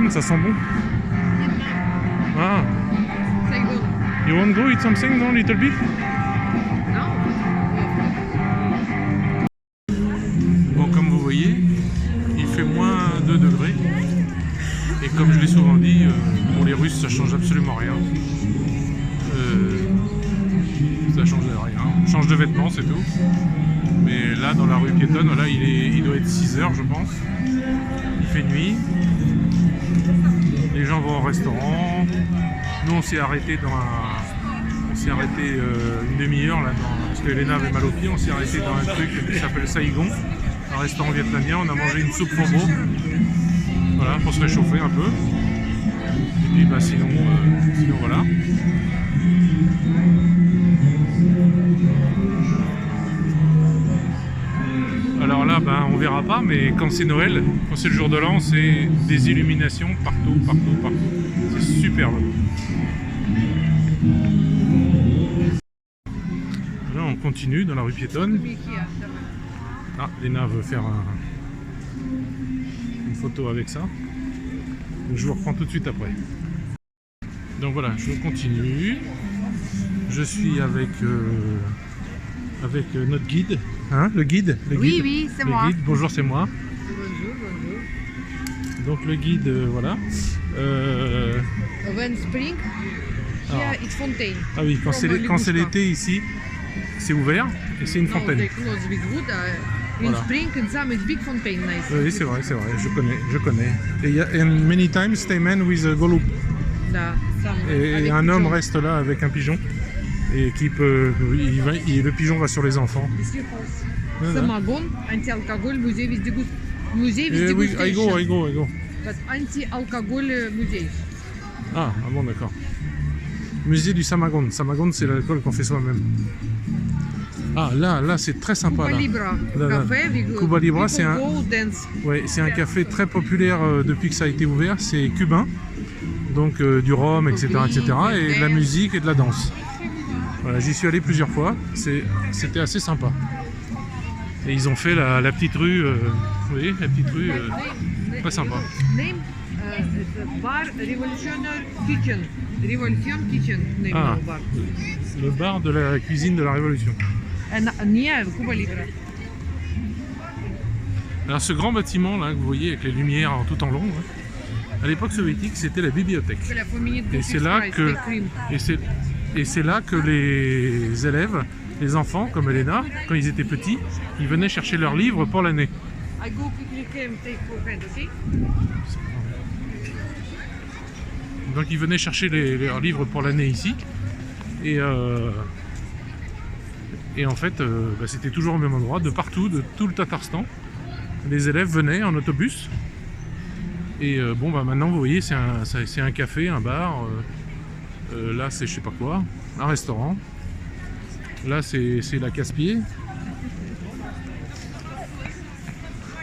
Ça sent bon. Ah. You want to go eat something, no, little bit? Bon, comme vous voyez, il fait moins 2 degrés. Et comme je l'ai souvent dit, pour les Russes, ça change absolument rien. Ça change rien. Change de vêtements, c'est tout. Mais là, dans la rue piétonne, voilà, il doit être 6h, je pense. Il fait nuit. Les gens vont au restaurant. Nous, on s'est arrêté une demi-heure là, parce que Elena avait mal au pied. On s'est arrêté dans un truc qui s'appelle Saigon, un restaurant vietnamien. On a mangé une soupe fombo, voilà, pour se réchauffer un peu. Et puis bah, sinon voilà. Alors là, ben, on verra pas, mais quand c'est Noël, quand c'est le jour de l'an, c'est des illuminations partout. C'est superbe. Là, on continue dans la rue piétonne. Ah, Léna veut faire une photo avec ça. Je vous reprends tout de suite après. Donc voilà, je continue. Je suis avec notre guide. Hein, le guide, Oui, c'est moi. Guide. Bonjour, c'est moi. Bonjour. Donc le guide, voilà. When spring, here it's fountain. Ah oui, quand c'est l'été ici, c'est ouvert et c'est une fontaine. They close with wood. In Voilà. spring, in summer, it's big fountain, nice. Oui, c'est vrai, je connais. Et and many times stay man with a golub. Да, Et un homme reste là avec un pigeon et qui peut, le pigeon va sur les enfants. Самогон, антиалкоголь, музей везде I go. But anti-alcool музей. Ah bon, d'accord. Musée du Samagon. Samagon, c'est l'alcool qu'on fait soi-même. Ah là c'est très sympa. Cuba Là. Libre, Là. café, Cuba Libre, people go dance. Ouais, c'est un café très populaire depuis que ça a été ouvert. C'est cubain, donc du rhum, etc., et de la musique et de la danse. Voilà, j'y suis allé plusieurs fois. C'était assez sympa. Et ils ont fait la petite rue, vous voyez, la petite rue, très sympa. Name bar Revolutionary Kitchen. Revolution Kitchen. Name Ah. of bar. Le bar de la cuisine de la Révolution. Near Cuba Libre. Alors ce grand bâtiment là que vous voyez avec les lumières tout en long, là, à l'époque soviétique, c'était la bibliothèque. Et c'est là que les élèves, les enfants comme Elena, quand ils étaient petits, ils venaient chercher leurs livres pour l'année. I go quickly came take for hand, okay? Donc ils venaient chercher leurs livres pour l'année ici. Et en fait, c'était toujours au même endroit, de partout, de tout le Tatarstan. Les élèves venaient en autobus. Et maintenant, vous voyez, c'est un café, un bar. Là, c'est je sais pas quoi, un restaurant. Là, c'est la casse-pied.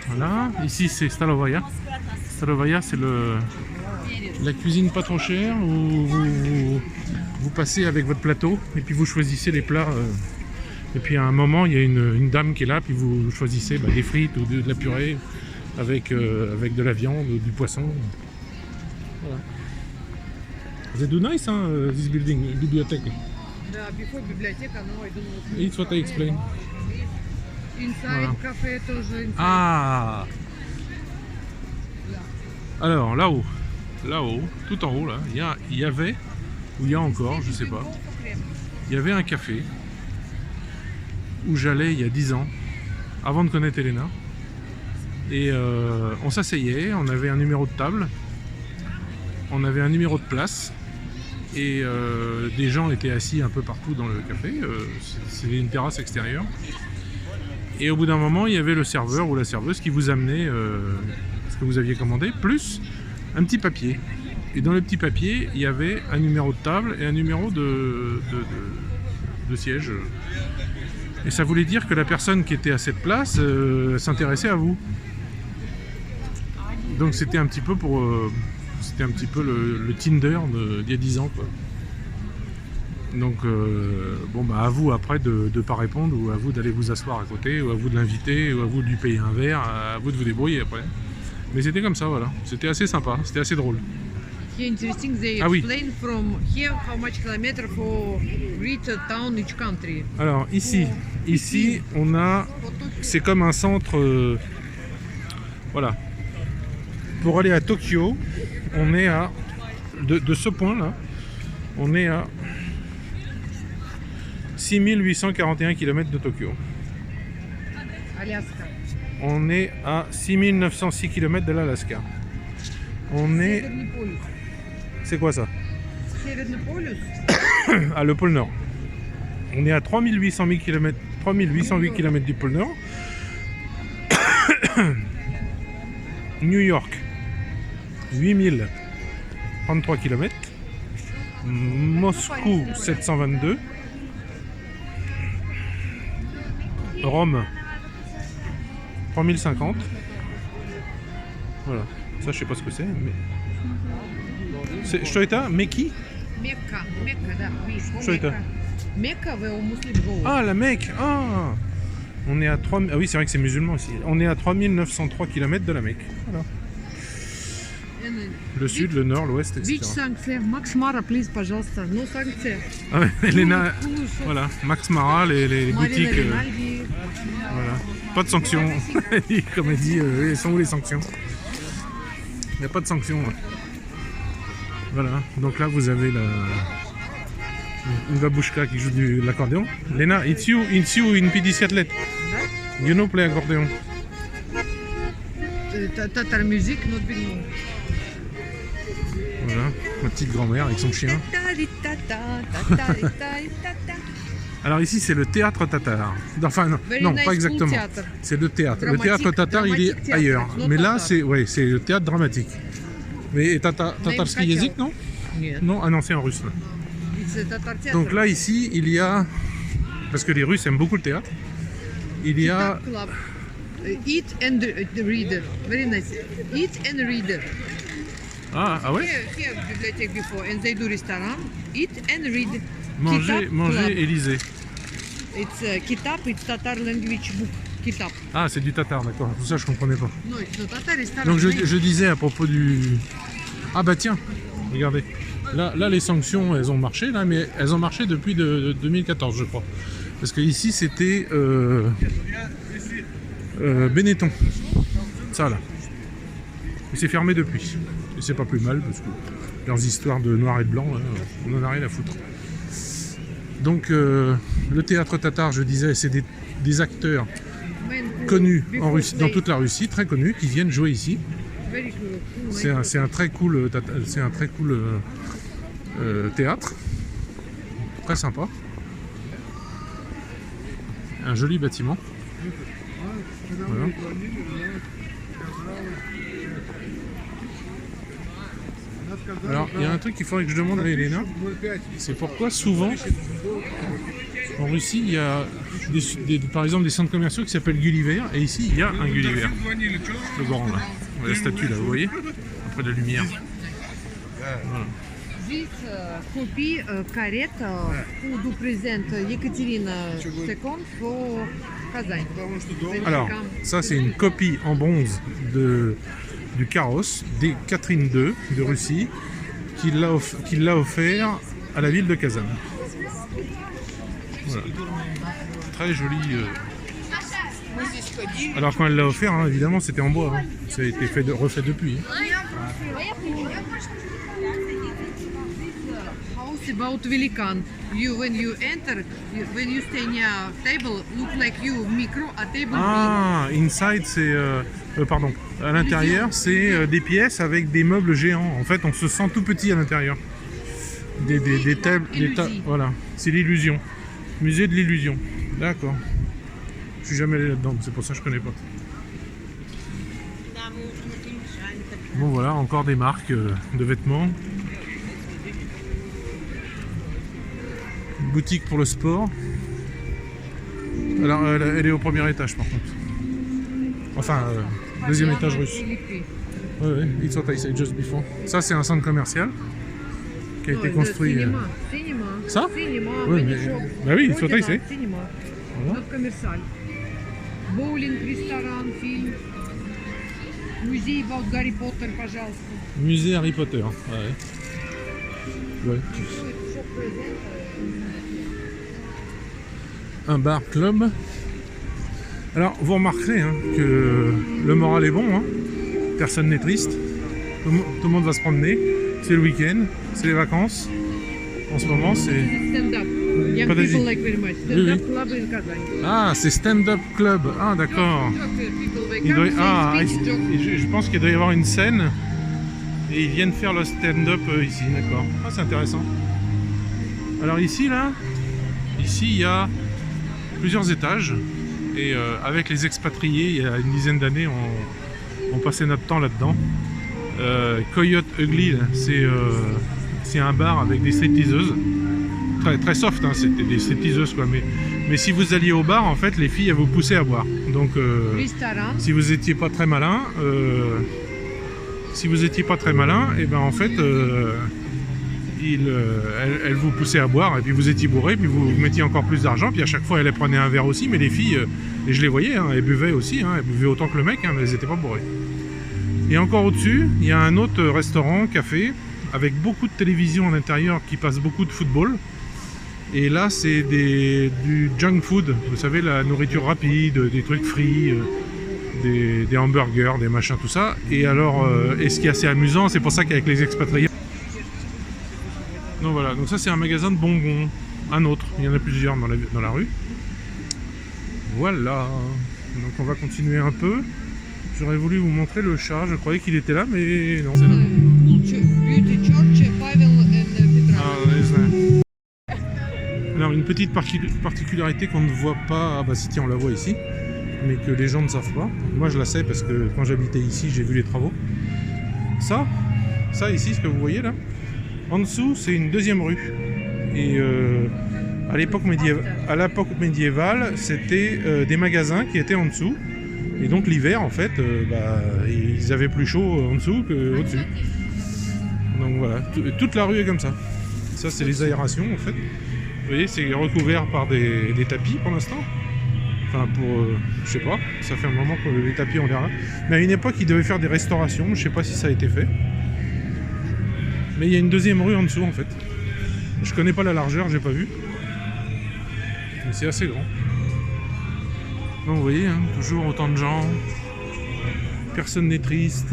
Voilà. Ici, c'est Stalovaya. Stalovaya, c'est la cuisine pas trop chère où vous passez avec votre plateau et puis vous choisissez les plats. Et puis à un moment, il y a une dame qui est là, puis vous choisissez des frites ou de la purée avec de la viande ou du poisson. Voilà. They do nice, this building, bibliothèque. Да, before библиотека, no, I don't know. It's what I explained. Inside Voilà. café тоже inside. Ah! Alors là-haut, tout en haut là, il y avait, ou il y a encore, je sais pas, il y avait un café où j'allais il y a 10 ans, avant de connaître Elena. Et on s'asseyait, on avait un numéro de table, on avait un numéro de place, et des gens étaient assis un peu partout dans le café, c'était une terrasse extérieure. Et au bout d'un moment, il y avait le serveur ou la serveuse qui vous amenait ce que vous aviez commandé, plus un petit papier. Et dans le petit papier, il y avait un numéro de table et un numéro de siège. Et ça voulait dire que la personne qui était à cette place s'intéressait à vous. Donc c'était un petit peu le Tinder d'il y a 10 ans, quoi. Donc à vous après de ne pas répondre, ou à vous d'aller vous asseoir à côté, ou à vous de l'inviter, ou à vous de lui payer un verre, à vous de vous débrouiller après. Mais c'était comme ça, voilà. C'était assez sympa, c'était assez drôle. Here interesting, they Ah oui. explain from here how much kilometer for reach a town each country. Alors ici on a, c'est comme un centre, voilà. Pour aller à Tokyo, on est à, de ce point là, on est à 6841 km de Tokyo. Alaska. On est à 6906 km de l'Alaska. On est... Северный полюс. C'est quoi ça? Северный полюs. Ah, le pôle Nord. On est à 3808 km du pôle Nord. New York, 8033 km. Moscou, 722. Rome, 3050. Voilà. Ça, je sais pas ce que c'est, mais... C'est что это? Mekki? Mecca, да, oui. Что это? Mecca, where Muslim go. Ah, la Mecque. Ah, on est à 3... Ah oui, c'est vrai que c'est musulman aussi. On est à 3903 km de la Mecque. Voilà. Le sud, le nord, l'ouest, etc. Which санкция? Max Mara, please, пожалуйста. No санкция. Ah ouais, Elena, voilà, Max Mara, les boutiques. Voilà. Pas de sanctions. Comme elle dit, sont où les sanctions? Il n'y a pas de sanctions. Ouais. Voilà, donc là vous avez une babushka qui joue de l'accordéon. Lena, it's you in 50 let. You know play accordéon. Tatar music, not big no. Voilà, ma petite grand-mère avec son chien. Alors ici c'est le théâtre tatar. Enfin non, pas exactement. C'est le théâtre. Le théâtre tatar il est ailleurs. Mais là c'est le théâtre dramatique. Mais tatarski язык, non? Non, ah non, c'est en russe. Là. Donc là ici il y a, parce que les Russes aiment beaucoup le théâtre, il y a... Eat and read. Very nice. Eat and read. Ah ouais? Here bibliothèque before, and they do restaurant. Eat and read. Manger et liser. It's kitab, it's Tatar language book. Kitab. Ah, c'est du tatar, d'accord. Tout ça, je comprenais pas. No, it's not Tatar, restaurant. Donc je disais à propos du... Ah bah tiens, regardez. Là, les sanctions, elles ont marché, là, mais elles ont marché depuis 2014, je crois. Parce que ici, c'était Benetton. Ça, là. Et c'est fermé depuis. Et c'est pas plus mal, parce que leurs histoires de noir et de blanc, là, on en a rien à foutre. Donc, le théâtre tatar, je disais, c'est des acteurs connus en Russie, dans toute la Russie, très connus, qui viennent jouer ici. very cool. C'est un très cool, théâtre. Très sympa. Un joli bâtiment. Voilà. Alors, il y a un truc qu'il faudrait que je demande à Elena, c'est pourquoi souvent en Russie il y a par exemple des centres commerciaux qui s'appellent Gulliver, et ici il y a un Gulliver, le grand là, la statue là, vous voyez, après de la lumière. Voilà. This copy карет who do present Екатерина II for Kazan. Alors, ça c'est une copie en bronze du carrosse des Catherine II de Russie qui l'a offert à la ville de Kazan. Voilà. Très joli. Alors quand elle l'a offert, hein, évidemment c'était en bois. Hein. Ça a été refait depuis. House about Velikan. When you enter, when you stay near table, look like you micro a table. Ah, inside c'est pardon. À l'intérieur, c'est des pièces avec des meubles géants. En fait, on se sent tout petit à l'intérieur. Des tables, voilà. C'est l'illusion. Musée de l'illusion. D'accord. Je suis jamais allé là-dedans, c'est pour ça que je connais pas. Bon voilà, encore des marques de vêtements. Une boutique pour le sport. Alors, elle est au premier étage par contre. Enfin, deuxième étage russe. Ouais, it's what I said just before. Ça, c'est un centre commercial qui a été construit. Ça? Oui, mais... Bah oui, it's what I said. Voilà. Commercial. Bowling, restaurant, film. Musée about Harry Potter, пожалуйста. Musée Harry Potter. Ouais. Un bar club. Alors, vous remarquerez hein, que le moral est bon. Hein. Personne n'est triste. Tout le monde va se promener. C'est le week-end, c'est les vacances. En ce moment, c'est... Stand-up. Young people like very much. Stand-up club in Kazan. Ah, c'est stand-up club. Ah, d'accord. Je pense qu'il doit y avoir une scène et ils viennent faire le stand-up ici, d'accord. Ah, c'est intéressant. Alors ici, il y a plusieurs étages et avec les expatriés, il y a une dizaine d'années, on passait notre temps là-dedans. Coyote Ugly, c'est un bar avec des stripteaseuses. Très, très soft, hein, c'était des stripteaseuses quoi. Mais si vous alliez au bar, en fait, les filles elles vous poussaient à boire. Donc, si vous étiez pas très malin, et ben en fait, elles vous poussaient à boire et puis vous étiez bourré, puis vous mettiez encore plus d'argent, puis à chaque fois elles prenaient un verre aussi, mais les filles, et je les voyais, hein, elles buvaient aussi, hein, elles buvaient autant que le mec, hein, mais elles n'étaient pas bourrées. Et encore au-dessus, il y a un autre restaurant, café, avec beaucoup de télévision à l'intérieur qui passe beaucoup de football. Et là, c'est du junk food, vous savez, la nourriture rapide, des trucs frits, des hamburgers, des machins, tout ça. Et alors, et ce qui est assez amusant, c'est pour ça qu'avec les expatriés... Donc voilà, donc ça c'est un magasin de bonbons, un autre, il y en a plusieurs dans la rue. Voilà, donc on va continuer un peu. J'aurais voulu vous montrer le chat, je croyais qu'il était là, mais non. Alors une petite particularité qu'on ne voit pas, ah bah si tiens on la voit ici, mais que les gens ne savent pas. Moi je la sais parce que quand j'habitais ici j'ai vu les travaux. Ça ici, ce que vous voyez là, en dessous c'est une deuxième rue. Et à l'époque médiévale, c'était des magasins qui étaient en dessous. Et donc l'hiver en fait, ils avaient plus chaud en dessous qu'au-dessus. Donc voilà, toute la rue est comme ça. Ça c'est les aérations en fait. Vous voyez, c'est recouvert par des tapis pour l'instant. Enfin je sais pas, ça fait un moment que les tapis ont l'air là. Mais à une époque ils devaient faire des restaurations, je sais pas si ça a été fait. Mais il y a une deuxième rue en dessous en fait. Je connais pas la largeur, j'ai pas vu. Mais c'est assez grand. Donc vous voyez, hein, toujours autant de gens, personne n'est triste.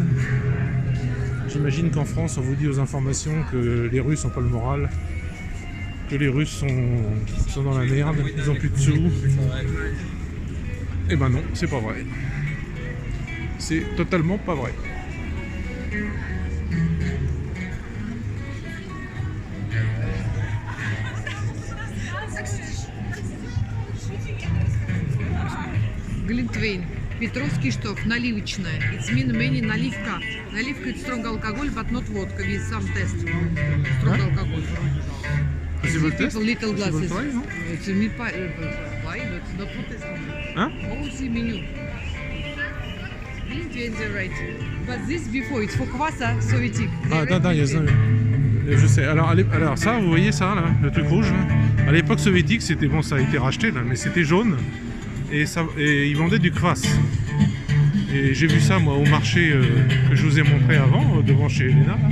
J'imagine qu'en France on vous dit aux informations que les Russes n'ont pas le moral, que les Russes sont dans la merde, ils ont plus de sous. Eh ben non, c'est pas vrai. C'est totalement pas vrai. Глинтвейн. Петровский штоф, наливочная. It's mean many наливка. Наливка it's strong alcohol, but not vodka with some test. Strong alcohol. Possible test? Little glasses. Try, no? It's a meat pie. Why? It's not for test. Hein? All the menu. Glintwein the right. But this before, it's for kvasa soviétique. Ah, attends, il y a ça. Je sais. Alors ça, vous voyez ça, là, le truc rouge là. À l'époque soviétique, c'était bon, ça a été racheté là, mais c'était jaune et ils vendaient du kvass. Et j'ai vu ça moi au marché que je vous ai montré avant, devant chez Elena. Là.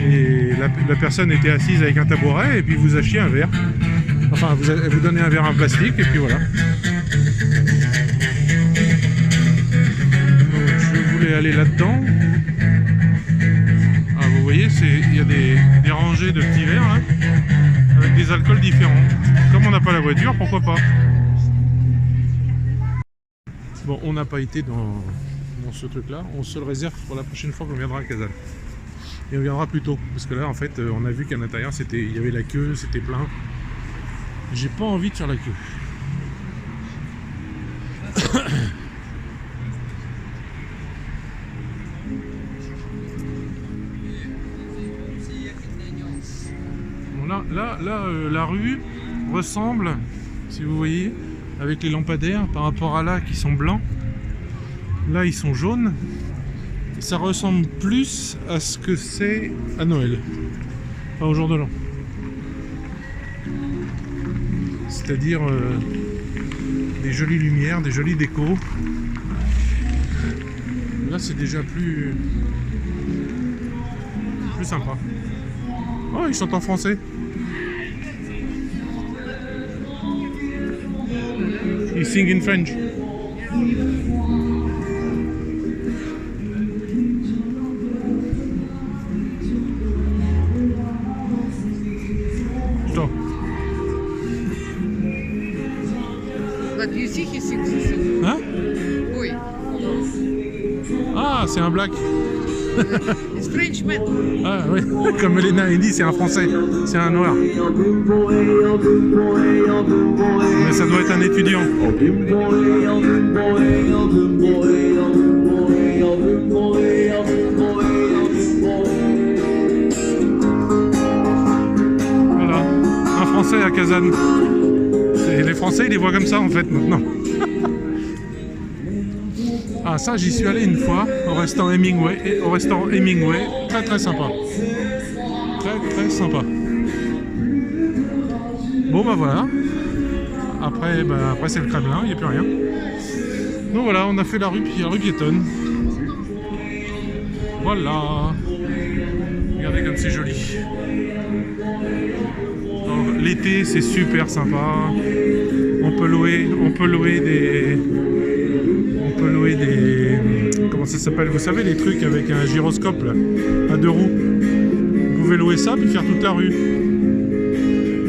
Et la personne était assise avec un tabouret et puis vous achetiez un verre. Enfin, elle vous donnait un verre en plastique et puis voilà. Donc, je voulais aller là-dedans. Ah, vous voyez, il y a des rangées de petits verres là, avec des alcools différents. Comme on n'a pas la voiture, pourquoi pas? Bon, on n'a pas été dans ce truc-là. On se le réserve pour la prochaine fois qu'on viendra à Kazan. Et on viendra plus tôt, parce que là, en fait, on a vu qu'à l'intérieur, il y avait la queue, c'était plein. J'ai pas envie de faire la queue. Bon, là, la rue ressemble, si vous voyez, avec les lampadaires par rapport à là qui sont blancs. Là, ils sont jaunes. Et ça ressemble plus à ce que c'est à Noël, pas au jour de l'an. C'est-à-dire des jolies lumières, des jolies décos. Là, c'est déjà plus sympa. Oh, ils chantent en français. Ils sing in French. Что? But you see he sings this song. Hein? Oui. Ah, c'est un black. It's Frenchman. Ah oui, comme Elena a dit, c'est un français, c'est un noir. Mais ça doit être un étudiant. Voilà, un français à Kazan. Les Français, ils les voient comme ça en fait maintenant. Ah, ça, j'y suis allé une fois au restaurant Hemingway. Très très sympa. Très très sympa. Bon bah voilà. Après c'est le Kremlin, il n'y a plus rien. Donc voilà, on a fait la rue piétonne. Voilà. Regardez comme c'est joli. L'été c'est super sympa. On peut louer des comment ça s'appelle, vous savez, les trucs avec un gyroscope là, à 2 roues. Vous pouvez louer ça puis faire toute la rue.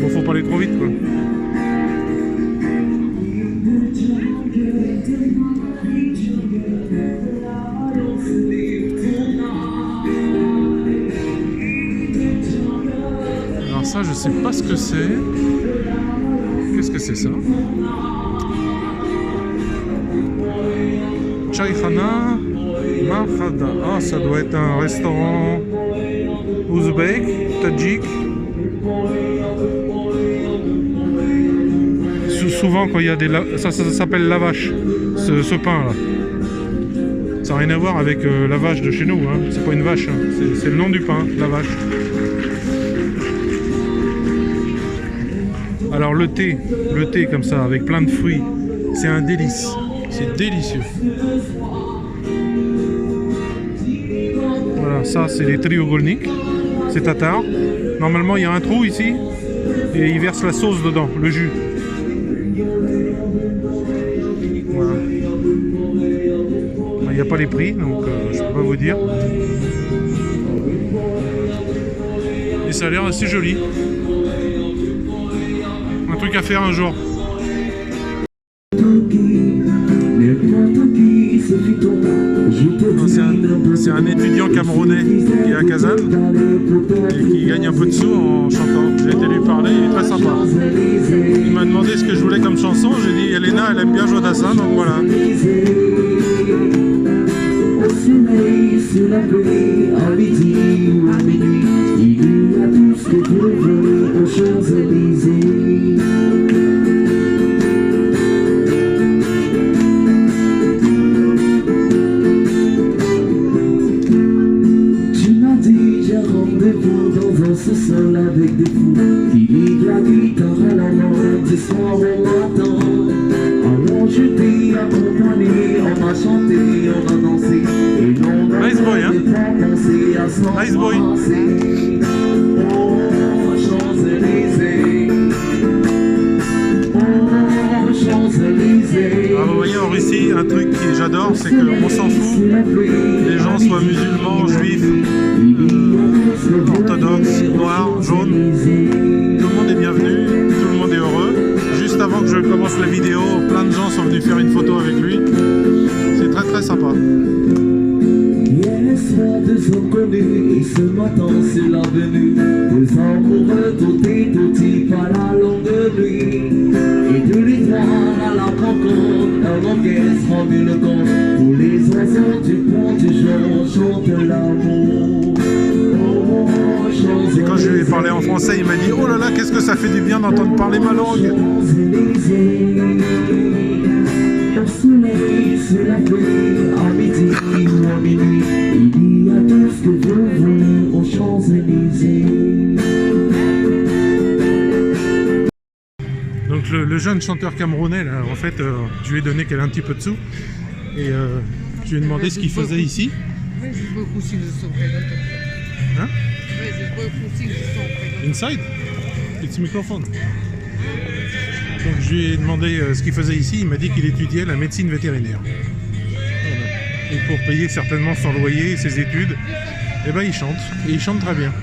Bon, faut pas aller trop vite quoi. Alors ça, je sais pas ce que c'est. Qu'est-ce que c'est ça? Chaykhana Marhada. Ah, ça doit être un restaurant ouzbek, tadjik. Souvent, quand il y a ça s'appelle la vache, ce pain là. Ça n'a rien à voir avec la vache de chez nous, hein. C'est pas une vache, hein. C'est le nom du pain, la vache. Alors le thé comme ça, avec plein de fruits, c'est un délice. C'est délicieux. Voilà, ça c'est les triogolnik, c'est tatar. Normalement il y a un trou ici et ils versent la sauce dedans, le jus. Voilà. Il n'y a pas les prix, donc je peux pas vous dire. Et ça a l'air assez joli. Un truc à faire un jour. C'est un étudiant camerounais. et qui gagne un peu de sous en chantant. J'ai été lui parler, il est très sympa. Il m'a demandé ce que je voulais comme chanson, j'ai dit Elena elle aime bien Jodassin, donc voilà. Au soleil, sur la pluie, à midi ou à minuit, il y a tout ce que vous voulez aux Champs-Élysées. Tu m'as dit, j'ai rendez-vous dans un sous-sol avec des fous qui liguent la guitare à la main, du soir au matin. Alors je t'ai accompagné, on a chanté, on a dansé, et on a Nice boy, hein? pensé à s'embrasser. Nice boy. Oh, Champs-Élysées. Oh, Champs-Élysées. Alors, vous voyez en Russie, un truc que j'adore, c'est qu'on s'en fout, les gens soient musulmans, juifs, orthodoxes, noirs, jaunes, tout le monde est bienvenu, tout le monde est heureux. Juste avant que je commence la vidéo, plein de gens sont venus faire une photo avec lui. C'est très très sympa. Hier soir, deux inconnus, et ce matin c'est l'avenue. Deux amoureux, tout et tout par la longue nuit. Et de l'étoile à la rencontre, un orchestre remue le compte. Tous les oiseaux du pont du jour chantent l'amour. Et quand je lui ai parlé en français, il m'a dit oh là là, qu'est-ce que ça fait du bien d'entendre parler ma langue. Au soleil, sur la pluie, à midi ou à minuit, il y a tout ce que vous voulez aux Champs-Élysées. Donc le jeune chanteur camerounais, là, en fait, je lui ai donné un petit peu de sous. Et je lui ai demandé ce qu'il faisait ici. Hein? Inside? It's microphone. Donc je lui ai demandé ce qu'il faisait ici, il m'a dit qu'il étudiait la médecine vétérinaire. Voilà. Et pour payer certainement son loyer, ses études, eh ben il chante, et il chante très bien.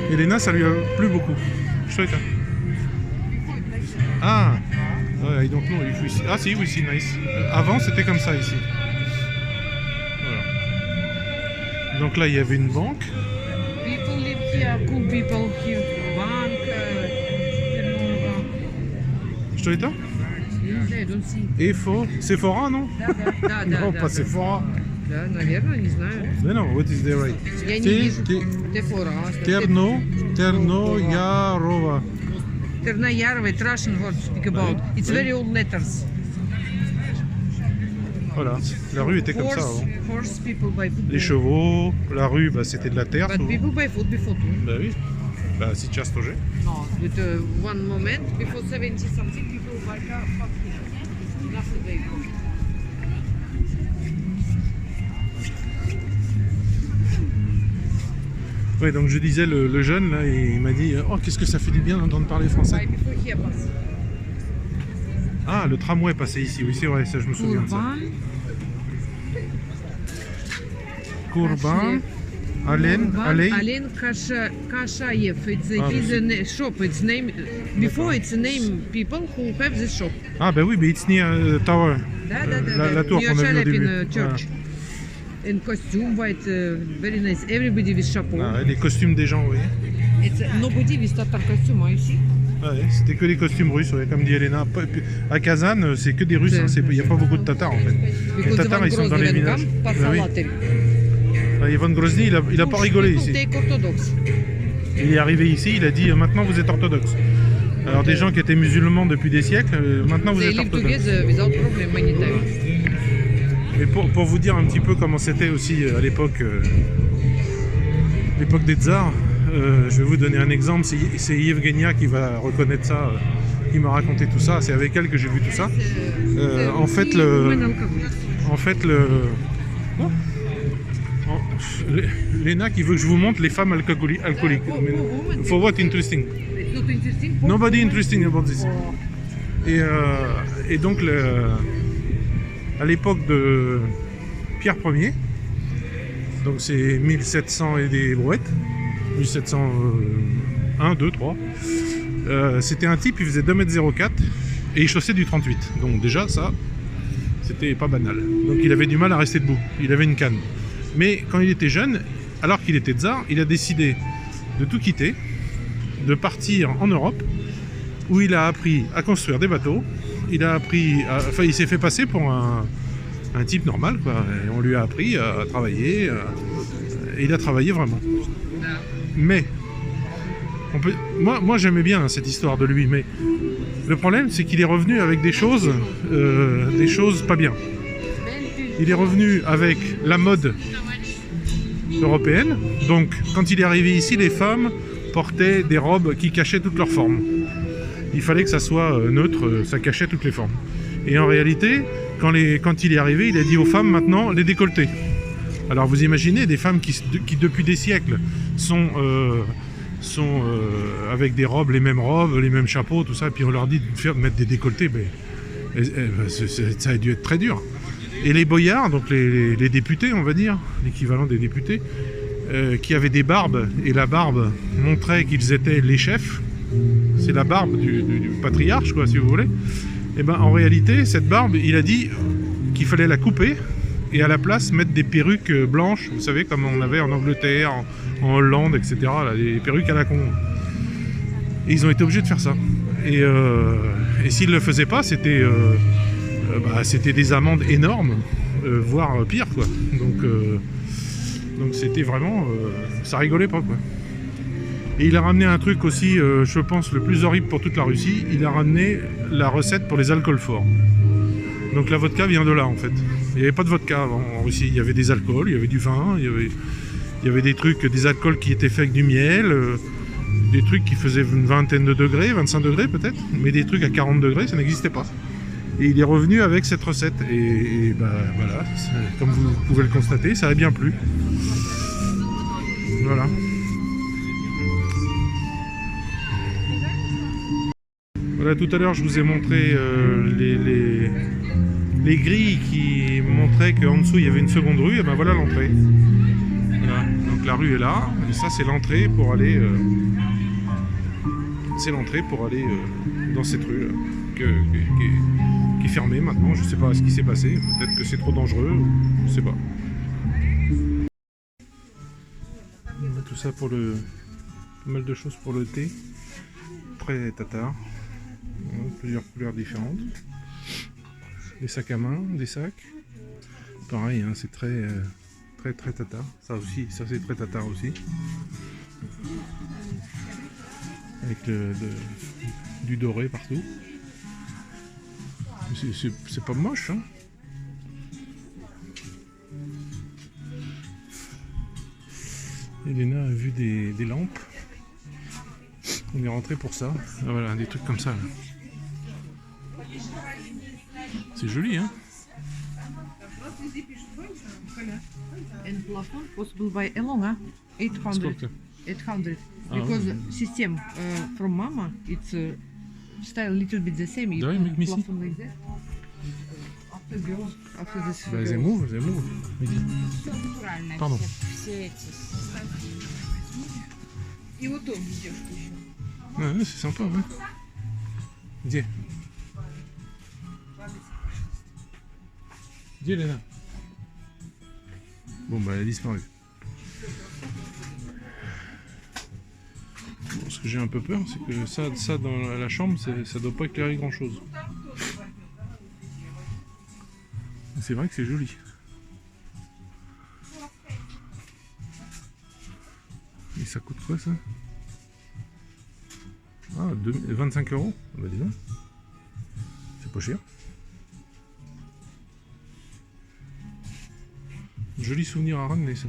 Elena, ça lui a plu beaucoup. Je souhaite. Ah, ouais, donc non, il faut ici. Ah si, oui, c'est nice. Avant, c'était comme ça ici. Voilà. Donc là, il y avait une banque. People live here, cool people here. Bank, Je te l'ai dit? I don't see. Efo, Sephora, non? Да, Non, pas Sephora. Да, наверное, не знаю. Mais non, what is the right? Я не вижу. Тефора. Ternoyarova. Ternaярова, it's Russian word to speak about. It's very old letters. Voilà, la rue était comme ça avant. Horse people buy food. Les chevaux, la rue, bah, c'était de la terre. But souvent. people buy food before too. Bah oui, bah сейчас тоже. No, with one moment, before 70 something, people buy car fuck here. After they go. Oui, donc je disais, le jeune, là, il m'a dit « Oh, qu'est-ce que ça fait du bien d'entendre parler français Buy before here pass. ». Ah, le tramway passait ici, oui, c'est vrai, ça, je me souviens de ça. Courban, Alen, Alen Kashayev. It's his shop. It's name. Before it's a name people who have this shop. Ah, bah oui, mais it's near Tower. Да. La tour qu'on a vue au début. in church. In costume, white, very nice. Everybody with chapeau. Ah, les costumes des gens, oui. It's nobody with Tatar costume ici. Ouais, c'était que des costumes russes, ouais, comme dit Elena. À Kazan, c'est que des Russes, hein, il n'y a pas beaucoup de Tatars en fait. Les Tatars, ils sont dans les villages. Ah, oui. Ivan Grozny, il a pas rigolé ici. Il est arrivé ici, il a dit maintenant vous êtes orthodoxe. Alors des gens qui étaient musulmans depuis des siècles, maintenant vous êtes orthodoxe. Mais pour vous dire un petit peu comment c'était aussi à l'époque des tsars, je vais vous donner un exemple, c'est Yevgenia qui va reconnaître ça, qui m'a raconté tout ça, c'est avec elle que j'ai vu tout ça. En fait, Lena qui veut que je vous montre les femmes alcooliques. For what interesting? Nobody interesting about this. Et donc, à l'époque de Pierre Ier, donc c'est 1700 et des brouettes, 1701, 2, 3, c'était un type, il faisait 2,04 m et il chaussait du 38. Donc déjà, ça, c'était pas banal. Donc il avait du mal à rester debout, il avait une canne. Mais quand il était jeune, alors qu'il était tsar, il a décidé de tout quitter, de partir en Europe, où il a appris à construire des bateaux. Il a appris, enfin, il s'est fait passer pour un type normal, quoi. Et on lui a appris à travailler. Et il a travaillé vraiment. Mais moi j'aimais bien cette histoire de lui, mais le problème c'est qu'il est revenu avec des choses pas bien. Il est revenu avec la mode européenne. Donc quand il est arrivé ici, les femmes portaient des robes qui cachaient toutes leurs formes. Il fallait que ça soit neutre, ça cachait toutes les formes. Et en réalité, quand il est arrivé, il a dit aux femmes maintenant les décolletés. Alors vous imaginez des femmes qui depuis des siècles sont avec des robes, les mêmes chapeaux, tout ça, et puis on leur dit de mettre des décolletés, mais ça a dû être très dur. Et les boyards, donc les députés, on va dire, l'équivalent des députés, qui avaient des barbes, et la barbe montrait qu'ils étaient les chefs, c'est la barbe du patriarche, quoi, si vous voulez. Et ben en réalité, cette barbe, il a dit qu'il fallait la couper, et à la place mettre des perruques blanches, vous savez, comme on avait en Angleterre, en Hollande, etc., là, des perruques à la con. Et ils ont été obligés de faire ça. Et s'ils ne le faisaient pas, c'était des amendes énormes, voire pire, quoi. Donc c'était vraiment... ça rigolait pas, quoi. Et il a ramené un truc aussi, je pense, le plus horrible pour toute la Russie. Il a ramené la recette pour les alcools forts. Donc la vodka vient de là, en fait. Il n'y avait pas de vodka avant, en Russie. Il y avait des alcools, il y avait du vin, il y avait des trucs, des alcools qui étaient faits avec du miel, des trucs qui faisaient une vingtaine de degrés, 25 degrés peut-être, mais des trucs à 40 degrés, ça n'existait pas. Et il est revenu avec cette recette. Et bah voilà, comme vous pouvez le constater, ça a bien plu. Voilà. Voilà, tout à l'heure je vous ai montré les grilles qui montraient qu'en dessous il y avait une seconde rue, et ben voilà l'entrée. Voilà. Donc la rue est là, et ça c'est l'entrée pour aller dans cette rue qui est fermée maintenant. Je sais pas ce qui s'est passé, peut-être que c'est trop dangereux, je sais pas. Tout ça pour pas mal de choses pour le thé, très tatar. Plusieurs couleurs différentes, des sacs à main, des sacs, pareil, hein, c'est très tatar, ça c'est très tatar aussi, avec du doré partout, c'est pas moche, hein. Elena a vu des lampes. On est rentré pour ça. Ah, voilà, des trucs comme ça. C'est joli, hein. And plafond possible by Elonga 800. Сколько? 800. Ah, Because ouais. system from Mama, it's style little bit the same. Да, make me see. Plafond like that. After girls, after this. Bah, they move. Pardon. Все эти. И вот он девушка еще. Ouais, c'est sympa, ouais. Dis, Elena. Bon, bah, elle a disparu. Bon, ce que j'ai un peu peur, c'est que ça dans la chambre, ça doit pas éclairer grand chose. C'est vrai que c'est joli. Et ça coûte quoi, ça? Ah, 25 €. Bah dis donc. C'est pas cher. Joli souvenir à ramener, ça.